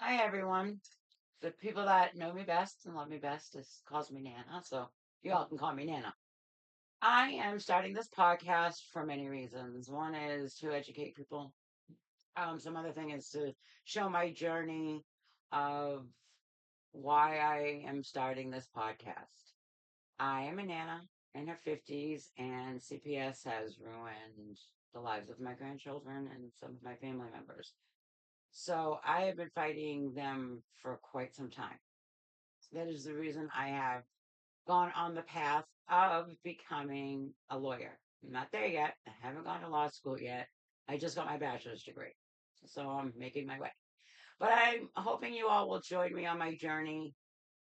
Hi everyone. The people that know me best and love me best is calls me Nana, so you all can call me Nana. I am starting this podcast for many reasons. One is to educate people. Some other thing is to show my journey of why I am starting this podcast. I am a Nana in her 50s, and CPS has ruined the lives of my grandchildren and some of my family members. So I have been fighting them for quite some time. That is the reason I have gone on the path of becoming a lawyer. I'm not there yet. I haven't gone to law school yet. I just got my bachelor's degree. So I'm making my way. But I'm hoping you all will join me on my journey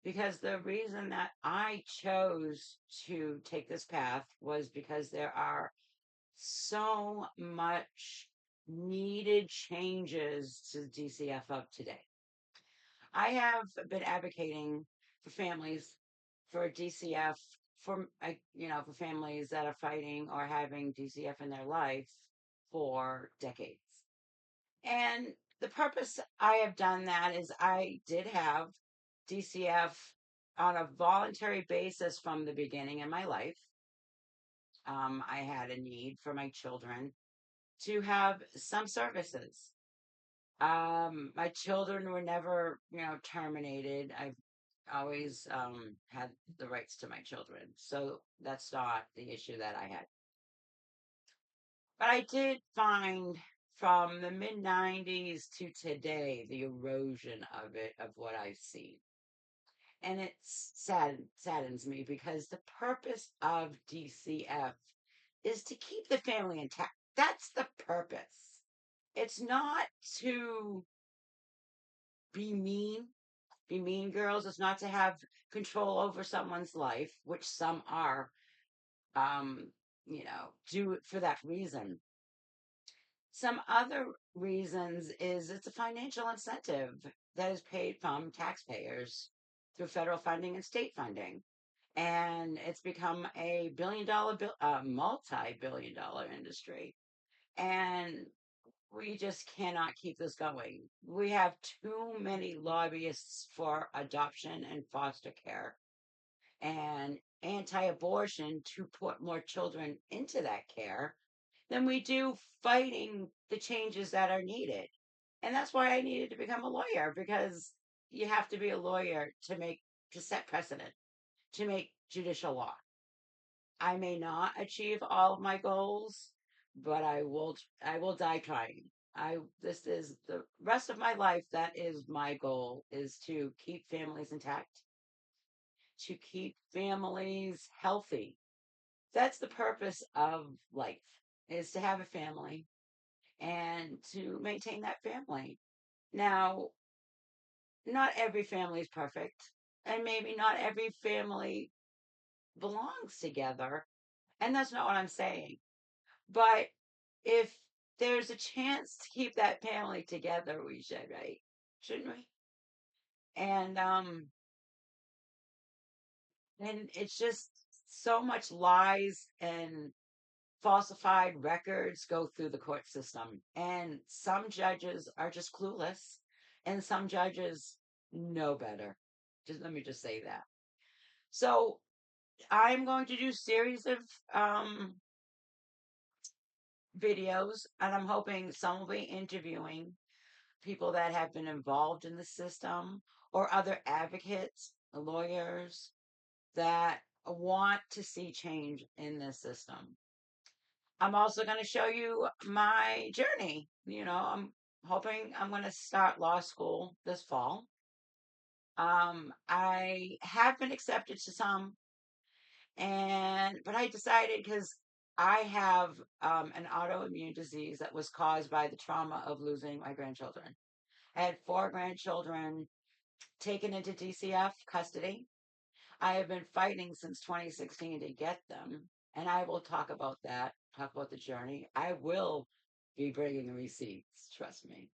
because the reason that I chose to take this path was because there are so much needed changes to DCF of today. I have been advocating for families for DCF for families that are fighting or having DCF in their life for decades. And the purpose I have done that is I did have DCF on a voluntary basis from the beginning in my life. I had a need for my children to have some services. My children were never, terminated. I've always had the rights to my children. So that's not the issue that I had. But I did find from the mid 90s to today the erosion of it, of what I've seen. And it saddens me because the purpose of DCF is to keep the family intact. That's the purpose. It's not to be mean, be mean girls. It's not to have control over someone's life, which some are, um, do it for that reason. Some other reasons is it's a financial incentive that is paid from taxpayers through federal funding and state funding. And it's become a multi billion dollar industry. And we just cannot keep this going. We have too many lobbyists for adoption and foster care and anti abortion to put more children into that care than we do fighting the changes that are needed. And that's why I needed to become a lawyer because you have to be a lawyer to set precedent, to make judicial law. I may not achieve all of my goals, but I will die trying. I This is the rest of my life. That is my goal, is to keep families intact, to keep families healthy. That's the purpose of life, is to have a family and to maintain that family. Now, not every family is perfect, and maybe not every family belongs together. And that's not what I'm saying. But if there's a chance to keep that family together, we should, right? Shouldn't we? And and it's just so much lies and falsified records go through the court system. And some judges are just clueless, and some judges know better. Just let me just say that. So I'm going to do series of um, videos, and I'm hoping some will be interviewing people that have been involved in the system or other advocates, lawyers that want to see change in this system. I'm also going to show you my journey. I'm hoping I'm going to start law school this fall. I have been accepted to some, but I decided because I have an autoimmune disease that was caused by the trauma of losing my grandchildren. I had four grandchildren taken into DCF custody. I have been fighting since 2016 to get them, and I will talk about that, talk about the journey. I will be bringing receipts, trust me.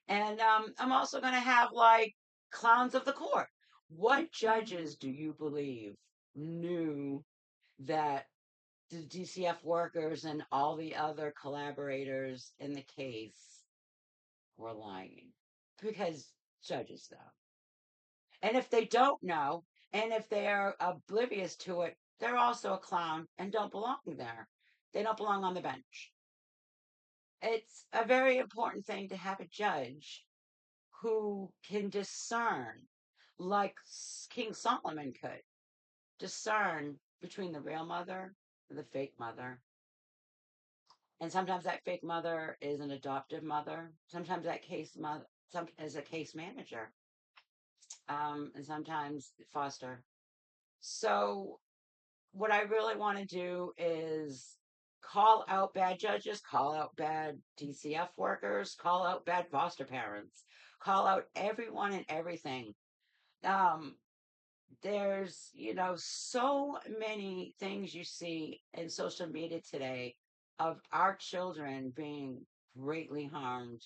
And I'm also going to have like clowns of the court. What judges do you believe knew that the DCF workers and all the other collaborators in the case were lying? Because judges, though. And if they don't know, and if they're oblivious to it, they're also a clown and don't belong there. They don't belong on the bench. It's a very important thing to have a judge who can discern, like King Solomon could, discern between the real mother and the fake mother. And sometimes that fake mother is an adoptive mother. Sometimes that case mother is a case manager, and sometimes foster. So what I really want to do is call out bad judges, call out bad DCF workers, call out bad foster parents, call out everyone and everything. Um, there's, so many things you see in social media today of our children being greatly harmed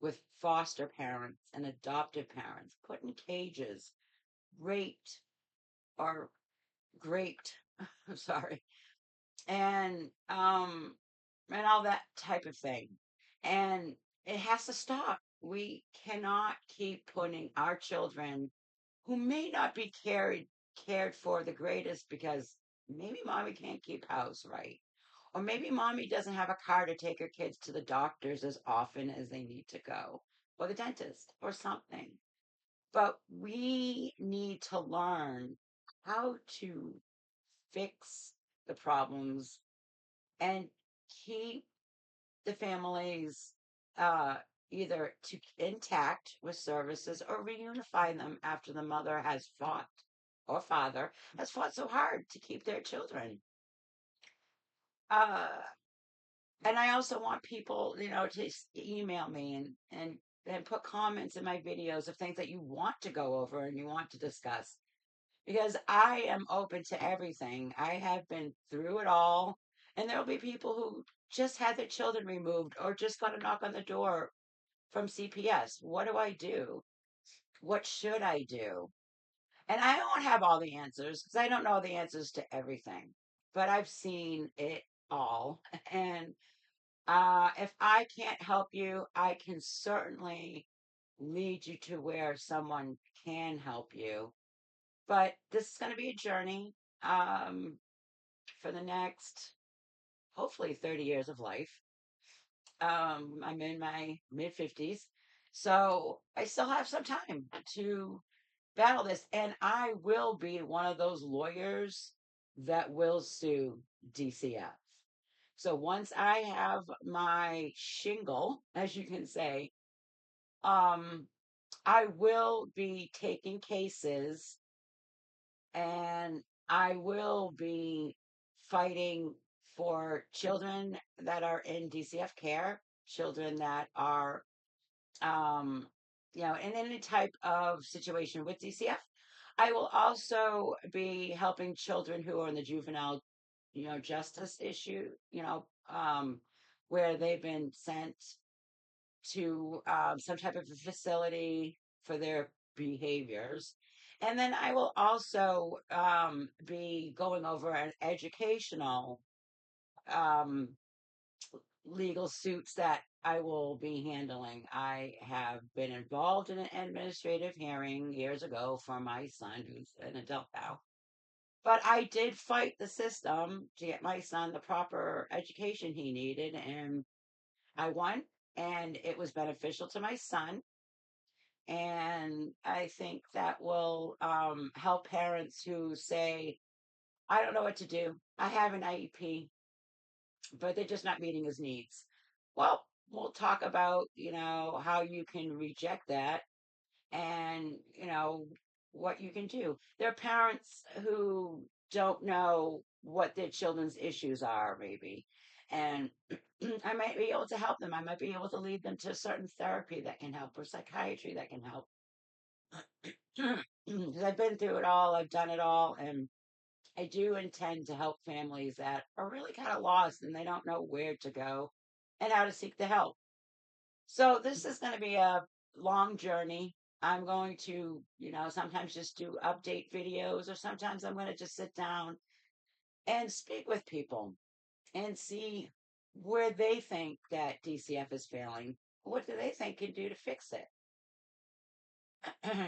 with foster parents and adoptive parents, put in cages, raped or graped. I'm sorry, and and all that type of thing. And it has to stop. We cannot keep putting our children who may not be cared for the greatest because maybe mommy can't keep house right. Or maybe mommy doesn't have a car to take her kids to the doctors as often as they need to go, or the dentist, or something. But we need to learn how to fix the problems and keep the families uh, either intact with services or reunify them after the mother has fought or father has fought so hard to keep their children. Uh, and I also want people, to email me and put comments in my videos of things that you want to go over and you want to discuss because I am open to everything. I have been through it all, and there will be people who just had their children removed or just got a knock on the door from CPS. What do I do? What should I do? And I don't have all the answers because I don't know the answers to everything, but I've seen it all. And if I can't help you, I can certainly lead you to where someone can help you. But this is going to be a journey um, for the next, hopefully, 30 years of life. I'm in my mid 50s, so I still have some time to battle this. And I will be one of those lawyers that will sue DCF. So once I have my shingle, as you can say, um, I will be taking cases and I will be fighting for children that are in DCF care, children that are, um, in any type of situation with DCF. I will also be helping children who are in the juvenile, justice issue, where they've been sent to some type of a facility for their behaviors. And then I will also be going over an educational um, legal suits that I will be handling. I have been involved in an administrative hearing years ago for my son, who's an adult now. But I did fight the system to get my son the proper education he needed, and I won, and it was beneficial to my son. And I think that will help parents who say, I don't know what to do. I have an IEP, but they're just not meeting his needs. Well, we'll talk about, how you can reject that and, what you can do. There are parents who don't know what their children's issues are, maybe. And I might be able to help them. I might be able to lead them to certain therapy that can help or psychiatry that can help. Because I've been through it all, I've done it all, and I do intend to help families that are really kind of lost and they don't know where to go and how to seek the help. So this is going to be a long journey. I'm going to, sometimes just do update videos, or sometimes I'm going to just sit down and speak with people and see where they think that DCF is failing. What do they think can do to fix it?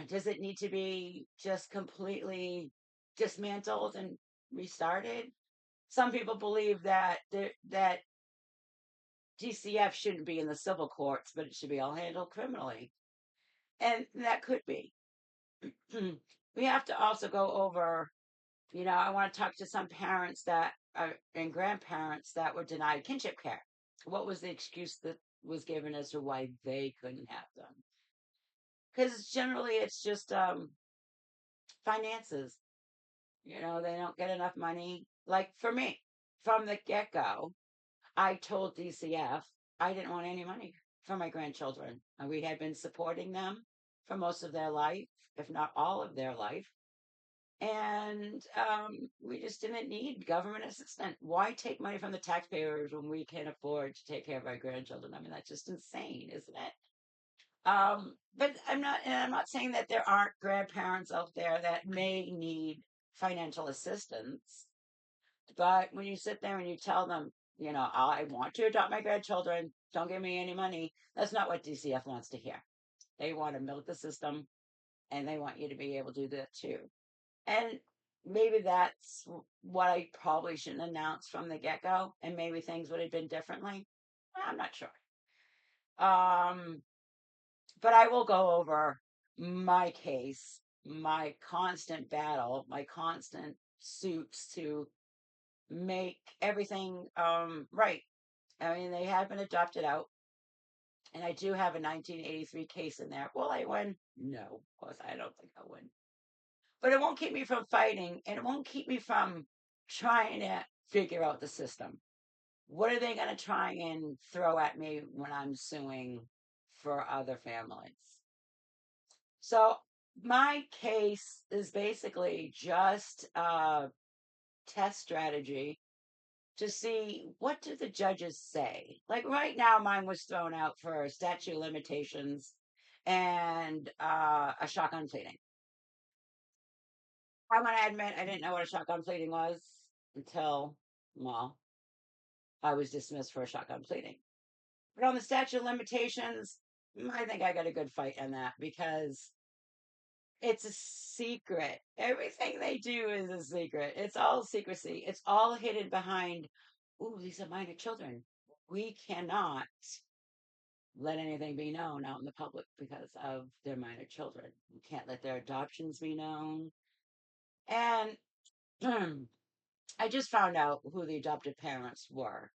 Does it need to be just completely dismantled and restarted? Some people believe that that DCF shouldn't be in the civil courts, but it should be all handled criminally, and that could be. We have to also go over. I want to talk to some parents that are and grandparents that were denied kinship care. What was the excuse that was given as to why they couldn't have them? Because generally it's just finances. They don't get enough money. Like for me, from the get go, I told DCF I didn't want any money for my grandchildren. And we had been supporting them for most of their life, if not all of their life. And we just didn't need government assistance. Why take money from the taxpayers when we can afford to take care of our grandchildren? I mean, that's just insane, isn't it? But I'm not saying that there aren't grandparents out there that may need financial assistance. But when you sit there and you tell them, I want to adopt my grandchildren, don't give me any money, that's not what DCF wants to hear. They want to milk the system and they want you to be able to do that too. And maybe that's what I probably shouldn't announce from the get go, and maybe things would have been differently. I'm not sure. Um, but I will go over my case, my constant battle, my constant suits to make everything right. I mean, they have been adopted out, and I do have a 1983 case in there. Will I win? No, of course, I don't think I'll win. But it won't keep me from fighting, and it won't keep me from trying to figure out the system. What are they going to try and throw at me when I'm suing for other families? So my case is basically just a test strategy to see what do the judges say. Like right now, mine was thrown out for statute of limitations and a shotgun pleading. I'm gonna admit I didn't know what a shotgun pleading was until, well, I was dismissed for a shotgun pleading. But on the statute of limitations, I think I got a good fight in that because it's a secret. Everything they do is a secret. It's all secrecy. It's all hidden behind, ooh, these are minor children. We cannot let anything be known out in the public because of their minor children. We can't let their adoptions be known. And I just found out who the adoptive parents were.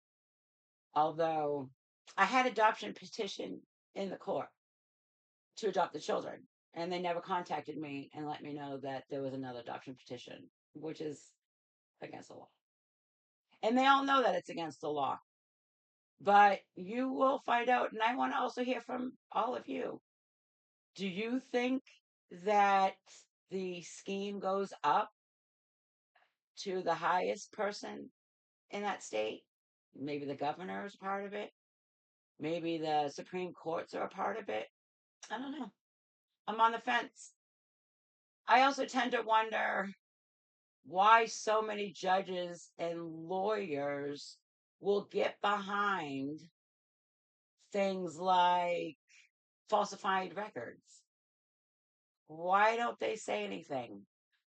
Although I had adoption petition in the court to adopt the children, and they never contacted me and let me know that there was another adoption petition, which is against the law. And they all know that it's against the law. But you will find out, and I want to also hear from all of you. Do you think that the scheme goes up to the highest person in that state? Maybe the governor is part of it. Maybe the Supreme Courts are a part of it. I don't know. I'm on the fence. I also tend to wonder why so many judges and lawyers will get behind things like falsified records. Why don't they say anything?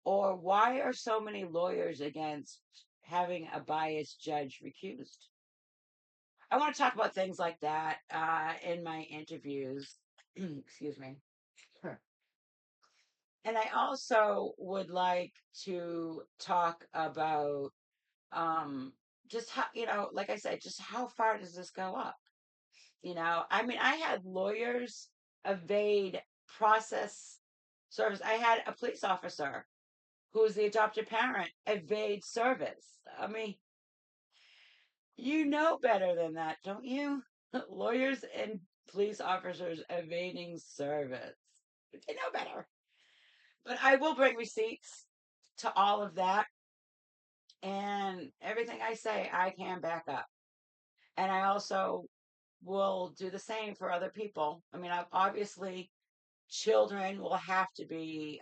Or why are so many lawyers against having a biased judge recused? I want to talk about things like that in my interviews. Excuse me. Sure. And I also would like to talk about just how, like I said, just how far does this go up? I mean, I had lawyers evade process service. I had a police officer who was the adopted parent evade service. I mean, you know better than that, don't you? Lawyers and police officers evading service. They know better. But I will bring receipts to all of that. And everything I say, I can back up. And I also will do the same for other people. I mean, obviously, children will have to be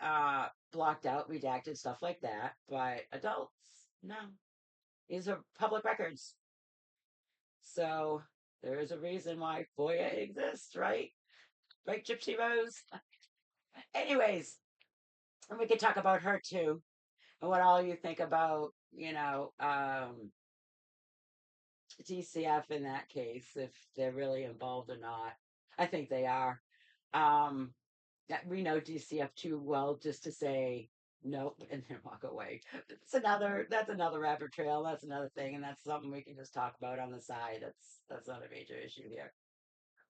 blocked out, redacted, stuff like that. But adults, no. These are public records. So there is a reason why FOIA exists, right? Right, Gypsy Rose? Anyways, and we could talk about her too, and what all you think about, DCF in that case, if they're really involved or not. I think they are. Um, we know DCF too well just to say nope and then walk away. That's another rabbit trail. That's another thing, and that's something we can just talk about on the side. That's not a major issue here.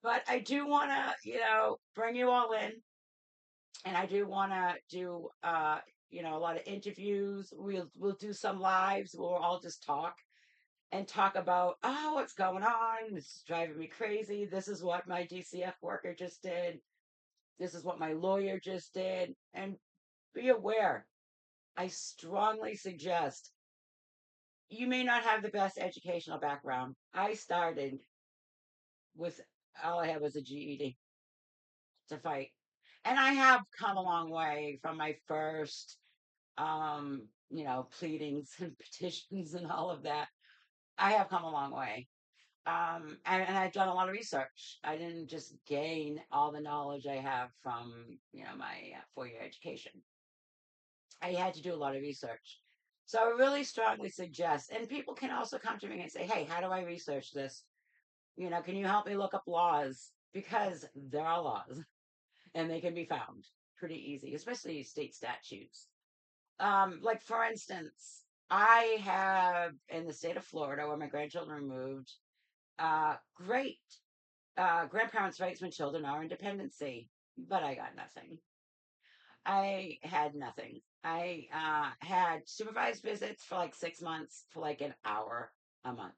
But I do want to, bring you all in, and I do want to do, a lot of interviews. We'll do some lives. We'll all just talk and talk about, oh, what's going on. This is driving me crazy. This is what my DCF worker just did. This is what my lawyer just did. And be aware, I strongly suggest you may not have the best educational background. I started with all I had was a GED to fight. And I have come a long way from my first, pleadings and petitions and all of that. I have come a long way. And I've done a lot of research. I didn't just gain all the knowledge I have from, my 4-year education. I had to do a lot of research. So I really strongly suggest, and people can also come to me and say, hey, how do I research this? Can you help me look up laws? Because there are laws and they can be found pretty easy, especially state statutes. Like for instance, I have in the state of Florida where my grandchildren moved, great grandparents' rights when children are in dependency, but I got nothing. I had nothing. I had supervised visits for like 6 months for like an hour a month.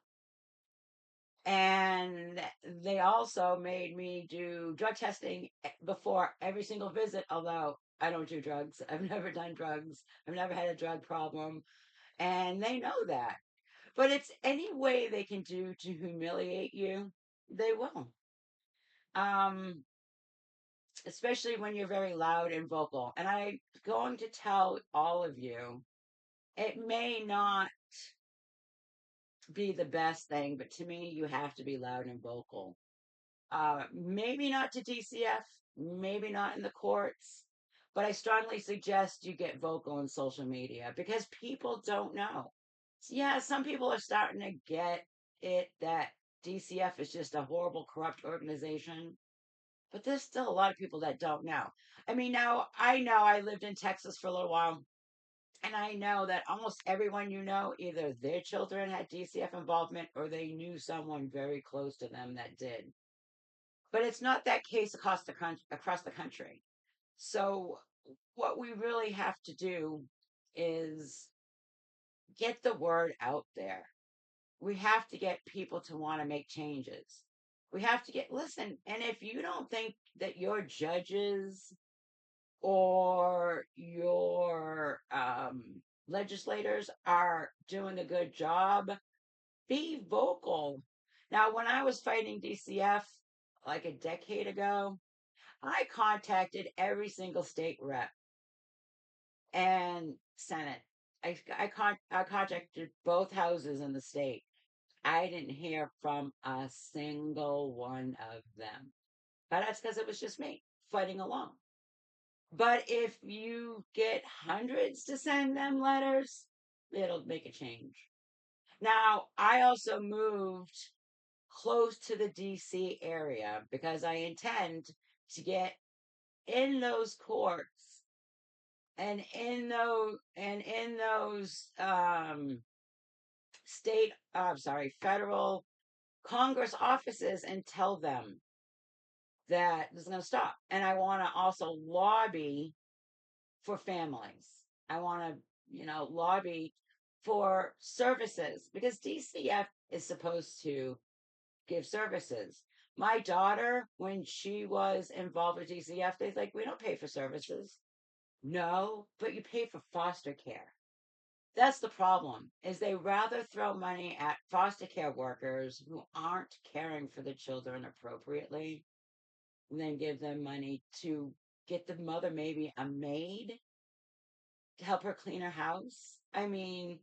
And they also made me do drug testing before every single visit, although I don't do drugs. I've never done drugs. I've never had a drug problem. And they know that. But it's any way they can do to humiliate you, they will. Um, Especially when you're very loud and vocal. And I'm going to tell all of you, it may not be the best thing, but to me, you have to be loud and vocal. Maybe not to DCF, maybe not in the courts, but I strongly suggest you get vocal on social media because people don't know. Yeah, some people are starting to get it that DCF is just a horrible, corrupt organization. But there's still a lot of people that don't know. I mean, now I know I lived in Texas for a little while, and I know that almost everyone you know, either their children had DCF involvement or they knew someone very close to them that did. But it's not that case across the country. So what we really have to do is get the word out there. We have to get people to want to make changes. We have to listen. And if you don't think that your judges or your legislators are doing a good job, be vocal. Now, when I was fighting DCF like a decade ago, I contacted every single state rep and Senate. I contacted both houses in the state. I didn't hear from a single one of them. But that's because it was just me fighting along. But if you get hundreds to send them letters, it'll make a change. Now, I also moved close to the DC area because I intend to get in those courts and in those federal Congress offices and tell them that this is going to stop. And I want to also lobby for families. I want to, lobby for services because DCF is supposed to give services. My daughter, when she was involved with DCF, they're like, we don't pay for services. No, but you pay for foster care. That's the problem, is they rather throw money at foster care workers who aren't caring for the children appropriately than give them money to get the mother maybe a maid to help her clean her house. I mean,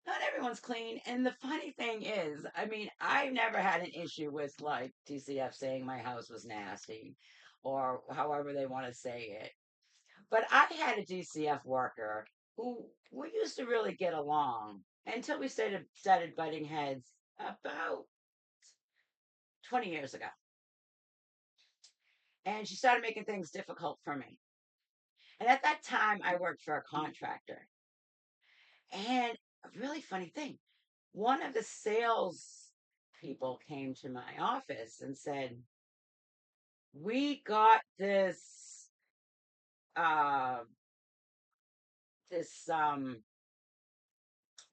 not everyone's clean. And the funny thing is, I mean, I've never had an issue with like DCF saying my house was nasty or however they want to say it. But I had a DCF worker who we used to really get along until we started butting heads about 20 years ago. And she started making things difficult for me. And at that time, I worked for a contractor. And a really funny thing, one of the sales people came to my office and said, "We got uh, this oh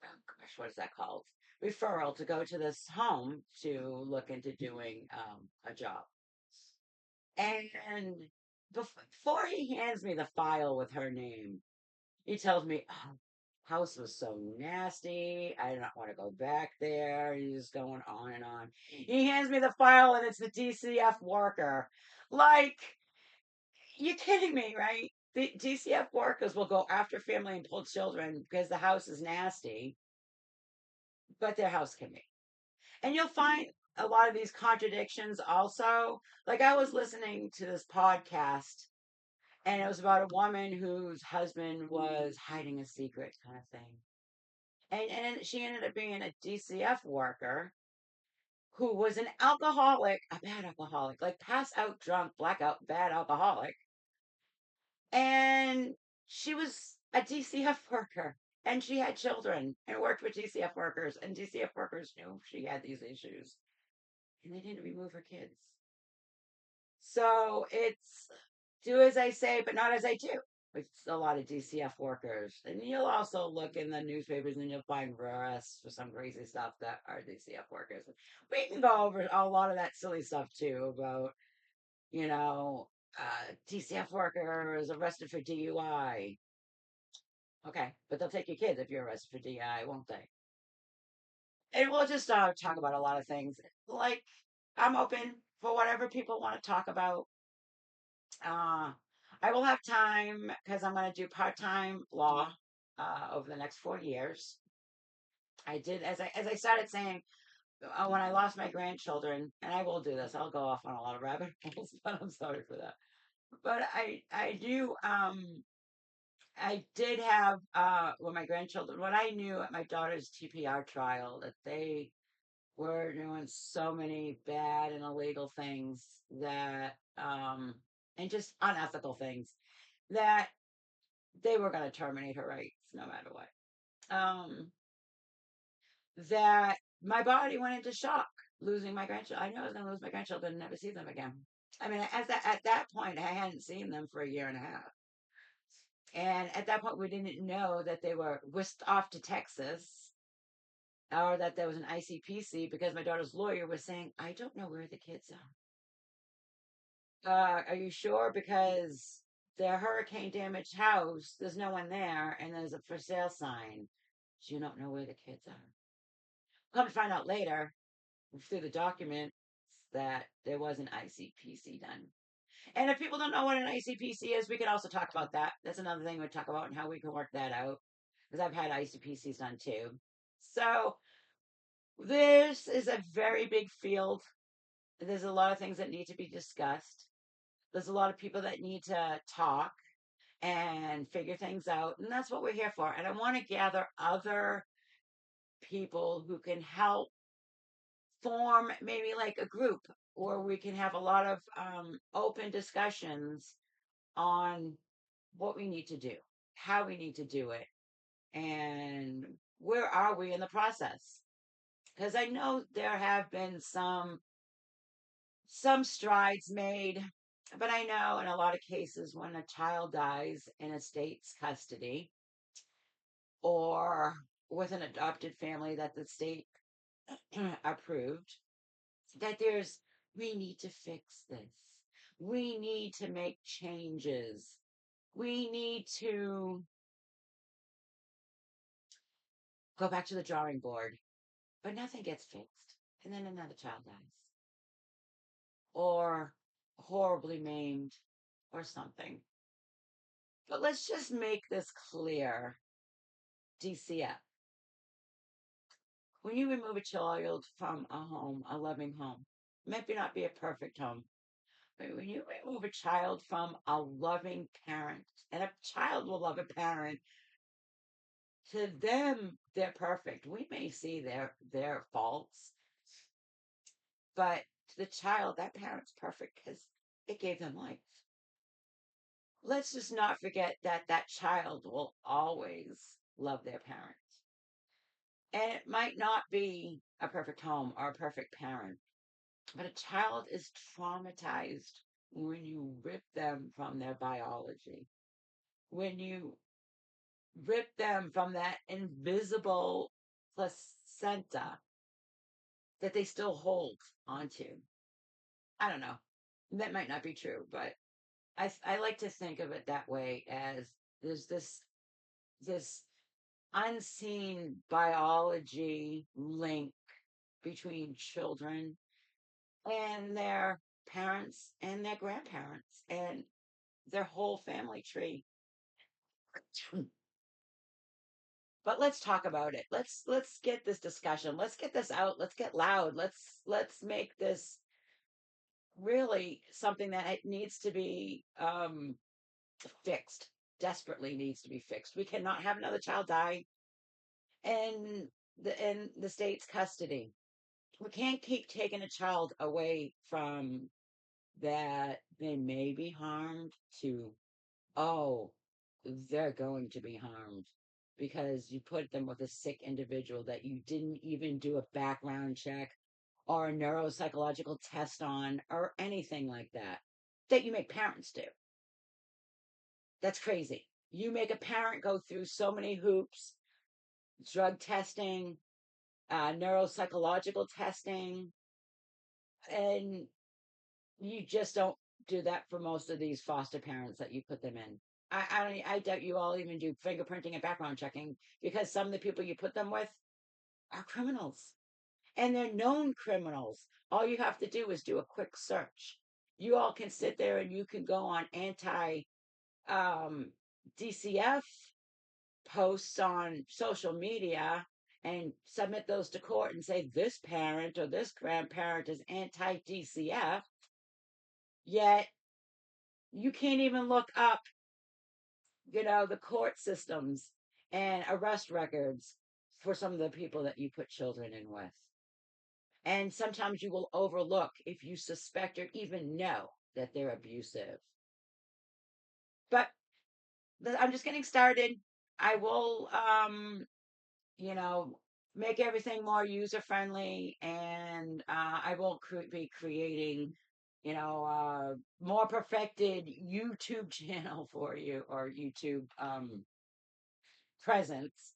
gosh, what is that called? Referral to go to this home to look into doing a job." And before he hands me the file with her name, he tells me, "Oh, house was so nasty. I do not want to go back there." He's going on and on. He hands me the file, and it's the DCF worker. Like, you kidding me, right? The DCF workers will go after family and pull children because the house is nasty, but their house can be. And you'll find a lot of these contradictions also. Like, I was listening to this podcast, and it was about a woman whose husband was hiding a secret, kind of thing. And she ended up being a DCF worker who was an alcoholic, a bad alcoholic, like pass out drunk, blackout, bad alcoholic. And she was a DCF worker, and she had children and worked with DCF workers, and DCF workers knew she had these issues, and they didn't remove her kids. So it's do as I say, but not as I do. It's a lot of DCF workers. And you'll also look in the newspapers and you'll find arrests for some crazy stuff that are DCF workers. We can go over a lot of that silly stuff too about, you know, DCF worker is arrested for DUI. Okay, but they'll take your kids if you're arrested for DUI, won't they? And we'll just talk about a lot of things. Like, I'm open for whatever people want to talk about. Uh, I will have time because I'm going to do part-time law over the next 4 years. I did as I started saying when I lost my grandchildren, and I will do this. I'll go off on a lot of rabbit holes, but I'm sorry for that. But I did have with my grandchildren when I knew at my daughter's TPR trial that they were doing so many bad and illegal things that and just unethical things that they were going to terminate her rights no matter what. That my body went into shock losing my grandchildren. I knew I was going to lose my grandchildren and never see them again. I mean, at that point, I hadn't seen them for a year and a half. And at that point, we didn't know that they were whisked off to Texas or that there was an ICPC because my daughter's lawyer was saying, "I don't know where the kids are. Are you sure? Because their hurricane damaged house, there's no one there, and there's a for sale sign. So you don't know where the kids are." Come to find out later through the documents that there was an ICPC done. And if people don't know what an ICPC is, we could also talk about that. That's another thing we'd talk about and how we can work that out. Because I've had ICPCs done too. So this is a very big field. There's a lot of things that need to be discussed. There's a lot of people that need to talk and figure things out. And that's what we're here for. And I want to gather other people who can help form maybe like a group where we can have a lot of open discussions on what we need to do, how we need to do it, and where are we in the process. Because I know there have been some strides made, but I know in a lot of cases when a child dies in a state's custody or with an adopted family that the state approved, that we need to fix this. We need to make changes. We need to go back to the drawing board, but nothing gets fixed. And then another child dies, or horribly maimed, or something. But let's just make this clear, DCF. When you remove a child from a home, a loving home, it might not be a perfect home, When you remove a child from a loving parent, and a child will love a parent, to them they're perfect. We may see their faults, but to the child, that parent's perfect because it gave them life. Let's just not forget that that child will always love their parent. And it might not be a perfect home or a perfect parent, but a child is traumatized when you rip them from their biology, when you rip them from that invisible placenta that they still hold onto. I don't know. That might not be true, but I like to think of it that way, as there's this unseen biology link between children and their parents and their grandparents and their whole family tree. But let's talk about it. Let's get this discussion. Let's get this out. Let's get loud. Let's make this really something that it needs to be fixed. Desperately needs to be fixed. We cannot have another child die in the state's custody. We can't keep taking a child away from that they may be harmed to, oh, they're going to be harmed because you put them with a sick individual that you didn't even do a background check or a neuropsychological test on or anything like that, that you make parents do. That's crazy. You make a parent go through so many hoops, drug testing, neuropsychological testing, and you just don't do that for most of these foster parents that you put them in. I doubt you all even do fingerprinting and background checking because some of the people you put them with are criminals, and they're known criminals. All you have to do is do a quick search. You all can sit there and you can go on anti DCF posts on social media and submit those to court and say this parent or this grandparent is anti DCF, yet you can't even look up, the court systems and arrest records for some of the people that you put children in with. And sometimes you will overlook if you suspect or even know that they're abusive. But I'm just getting started. I will, you know, make everything more user friendly, and I will be creating, more perfected YouTube channel for you, or YouTube presence,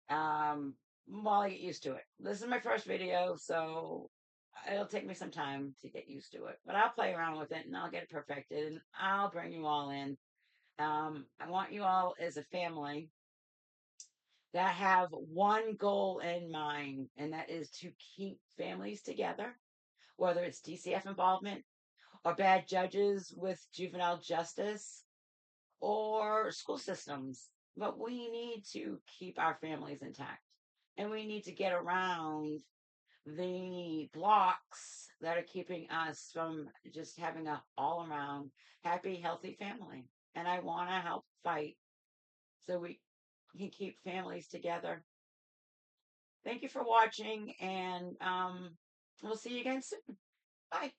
while I get used to it. This is my first video, so it'll take me some time to get used to it. But I'll play around with it and I'll get it perfected and I'll bring you all in. I want you all as a family that have one goal in mind, and that is to keep families together, whether it's DCF involvement or bad judges with juvenile justice or school systems. But we need to keep our families intact. And we need to get around the blocks that are keeping us from just having a all around happy, healthy family. And I want to help fight so we can keep families together. Thank you for watching, and we'll see you again soon. Bye.